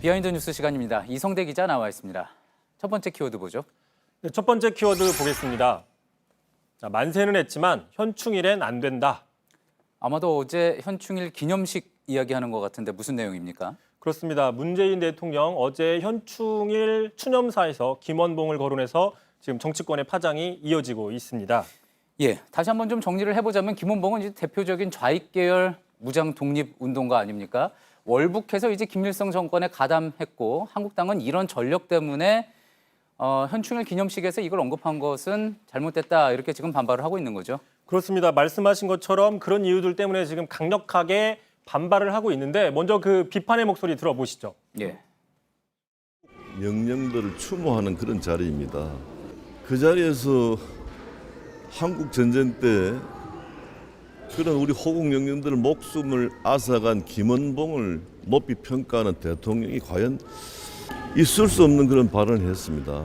비하인드 뉴스 시간입니다. 이성대 기자 나와 있습니다. 첫 번째 키워드 보죠. 네, 첫 번째 키워드 보겠습니다. 자, 만세는 했지만 현충일엔 안 된다. 아마도 어제 현충일 기념식 이야기하는 것 같은데 무슨 내용입니까? 그렇습니다. 문재인 대통령 어제 현충일 추념사에서 김원봉을 거론해서 지금 정치권의 파장이 이어지고 있습니다. 예, 다시 한번 좀 정리를 해보자면 김원봉은 이제 대표적인 좌익 계열 무장 독립 운동가 아닙니까? 월북해서 이제 김일성 정권에 가담했고 한국당은 이런 전력 때문에 현충일 기념식에서 이걸 언급한 것은 잘못됐다 이렇게 지금 반발을 하고 있는 거죠. 그렇습니다. 말씀하신 것처럼 그런 이유들 때문에 지금 강력하게 반발을 하고 있는데 먼저 그 비판의 목소리 들어보시죠. 예. 영령들을 추모하는 그런 자리입니다. 그 자리에서 한국 전쟁 때 그런 우리 호국 영령들의 목숨을 앗아간 김원봉을 높이 평가하는 대통령이 과연 있을 수 없는 그런 발언을 했습니다.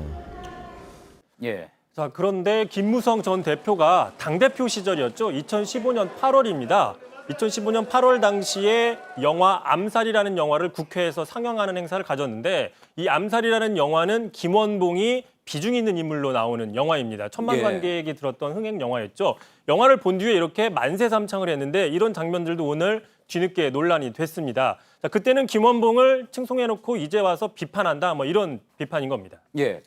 예. 자, 그런데 김무성 전 대표가 당대표 시절이었죠. 2015년 8월입니다. 2015년 8월 당시에 영화 암살이라는 영화를 국회에서 상영하는 행사를 가졌는데 이 암살이라는 영화는 김원봉이 비중 있는 인물로 나오는 영화입니다. 천만 관객이 들었던 흥행 영화였죠. 영화를 본 뒤에 이렇게 만세삼창을 했는데 이런 장면들도 오늘 뒤늦게 논란이 됐습니다. 자, 그때는 김원봉을 칭송해놓고 이제 와서 비판한다, 뭐 이런 비판인 겁니다. 예.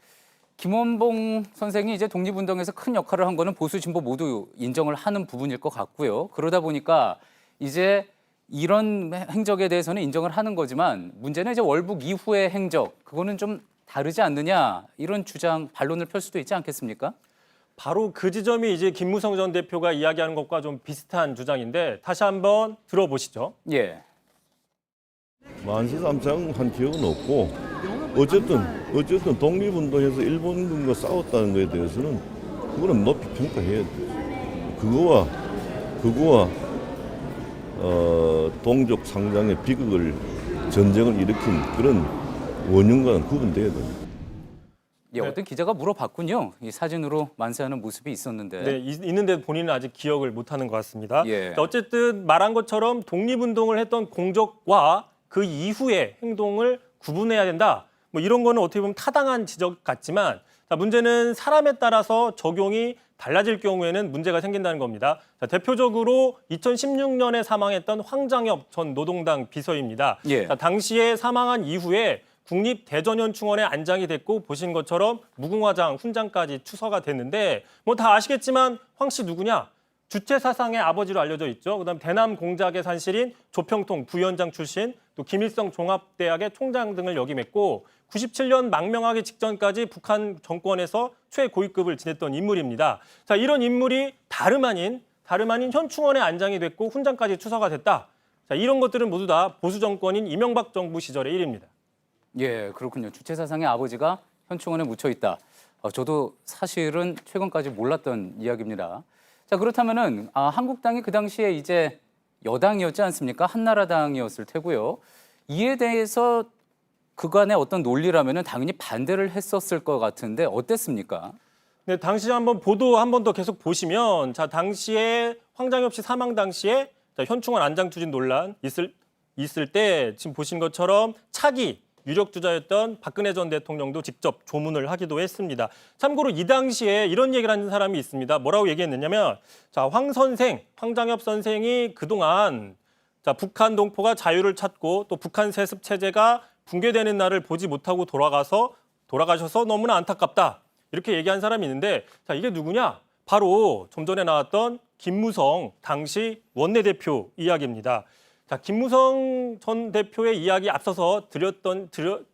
김원봉 선생이 이제 독립운동에서 큰 역할을 한 거는 보수 진보 모두 인정을 하는 부분일 것 같고요. 그러다 보니까 이제 이런 행적에 대해서는 인정을 하는 거지만 문제는 이제 월북 이후의 행적, 그거는 좀 다르지 않느냐 이런 주장, 반론을 펼 수도 있지 않겠습니까? 바로 그 지점이 이제 김무성 전 대표가 이야기하는 것과 좀 비슷한 주장인데 다시 한번 들어보시죠. 예. 만세삼창 한 기억은 없고 어쨌든 독립운동에서 일본군과 싸웠다는 것에 대해서는 그거는 높이 평가해야 돼요. 그거와 동족 상장의 비극을 전쟁을 일으킨 그런 원흉과는 구분돼야 됩니다. 예, 어떤 기자가 물어봤군요. 이 사진으로 만세하는 모습이 있었는데. 네, 있는데 본인은 아직 기억을 못하는 것 같습니다. 예. 어쨌든 말한 것처럼 독립운동을 했던 공적과 그 이후의 행동을 구분해야 된다. 뭐 이런 거는 어떻게 보면 타당한 지적 같지만 자, 문제는 사람에 따라서 적용이 달라질 경우에는 문제가 생긴다는 겁니다. 자, 대표적으로 2016년에 사망했던 황장엽 전 노동당 비서입니다. 예. 자, 당시에 사망한 이후에 국립대전현충원에 안장이 됐고 보신 것처럼 무궁화장, 훈장까지 추서가 됐는데 뭐 다 아시겠지만 황 씨 누구냐? 주체 사상의 아버지로 알려져 있죠. 그다음 대남 공작의 산실인 조평통 부위원장 출신, 또 김일성 종합대학의 총장 등을 역임했고 97년 망명하기 직전까지 북한 정권에서 최고위급을 지냈던 인물입니다. 자, 이런 인물이 다름 아닌 현충원에 안장이 됐고 훈장까지 추서가 됐다. 자, 이런 것들은 모두 다 보수 정권인 이명박 정부 시절의 일입니다. 예, 그렇군요. 주체 사상의 아버지가 현충원에 묻혀 있다. 저도 사실은 최근까지 몰랐던 이야기입니다. 자, 그렇다면은 한국당이 그 당시에 이제 여당이었지 않습니까? 한나라당이었을 테고요. 이에 대해서 그간의 어떤 논리라면은 당연히 반대를 했었을 것 같은데 어땠습니까? 네, 당시 한번 보도 한 번 더 계속 보시면 자, 당시에 황장엽 씨 사망 당시에 자, 현충원 안장 추진 논란 있을 때 지금 보신 것처럼 차기 유력 주자였던 박근혜 전 대통령도 직접 조문을 하기도 했습니다. 참고로 이 당시에 이런 얘기를 하는 사람이 있습니다. 뭐라고 얘기했느냐면 자, 황장엽 선생이 그동안 자, 북한 동포가 자유를 찾고 또 북한 세습 체제가 붕괴되는 날을 보지 못하고 돌아가셔서 너무나 안타깝다. 이렇게 얘기한 사람이 있는데 자, 이게 누구냐? 바로 좀 전에 나왔던 김무성 당시 원내대표 이야기입니다. 자, 김무성 전 대표의 이야기 앞서서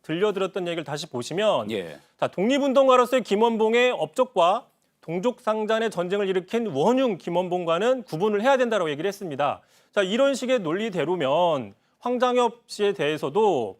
들려드렸던 얘기를 다시 보시면 예. 자, 독립운동가로서의 김원봉의 업적과 동족상잔의 전쟁을 일으킨 원흉 김원봉과는 구분을 해야 된다고 얘기를 했습니다. 자, 이런 식의 논리대로면 황장엽 씨에 대해서도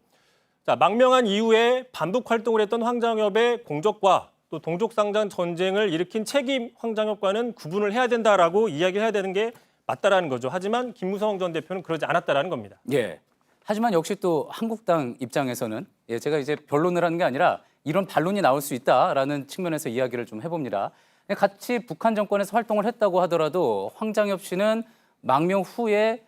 자, 망명한 이후에 반북 활동을 했던 황장엽의 공적과 또 동족상잔 전쟁을 일으킨 책임 황장엽과는 구분을 해야 된다라고 이야기를 해야 되는 게 맞다라는 거죠. 하지만 김무성 전 대표는 그러지 않았다라는 겁니다. 예. 하지만 역시 또 한국당 입장에서는 제가 이제 변론을 하는 게 아니라 이런 반론이 나올 수 있다라는 측면에서 이야기를 좀 해봅니다. 같이 북한 정권에서 활동을 했다고 하더라도 황장엽 씨는 망명 후에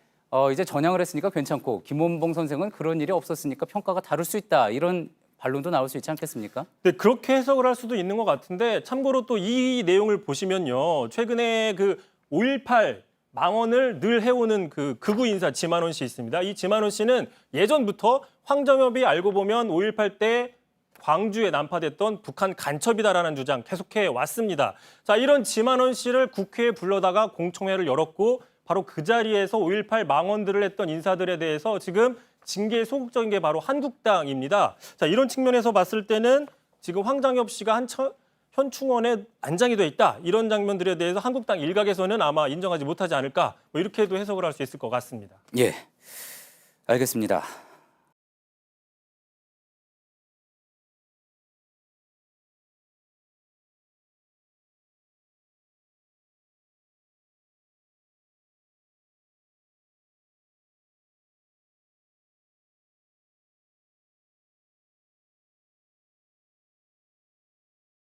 이제 전향을 했으니까 괜찮고 김원봉 선생은 그런 일이 없었으니까 평가가 다를 수 있다. 이런 반론도 나올 수 있지 않겠습니까? 네, 그렇게 해석을 할 수도 있는 것 같은데 참고로 또 이 내용을 보시면요. 최근에 그 5.18 망언을 늘 해오는 그 극우 인사 지만원 씨 있습니다. 이 지만원 씨는 예전부터 황정엽이 알고 보면 5.18 때 광주에 난파됐던 북한 간첩이다라는 주장 계속해 왔습니다. 자, 이런 지만원 씨를 국회에 불러다가 공청회를 열었고 바로 그 자리에서 5.18 망언들을 했던 인사들에 대해서 지금 징계에 소극적인 게 바로 한국당입니다. 자, 이런 측면에서 봤을 때는 지금 황장엽 씨가 현충원에 안장이 돼 있다. 이런 장면들에 대해서 한국당 일각에서는 아마 인정하지 못하지 않을까. 뭐 이렇게도 해석을 할 수 있을 것 같습니다. 예, 알겠습니다.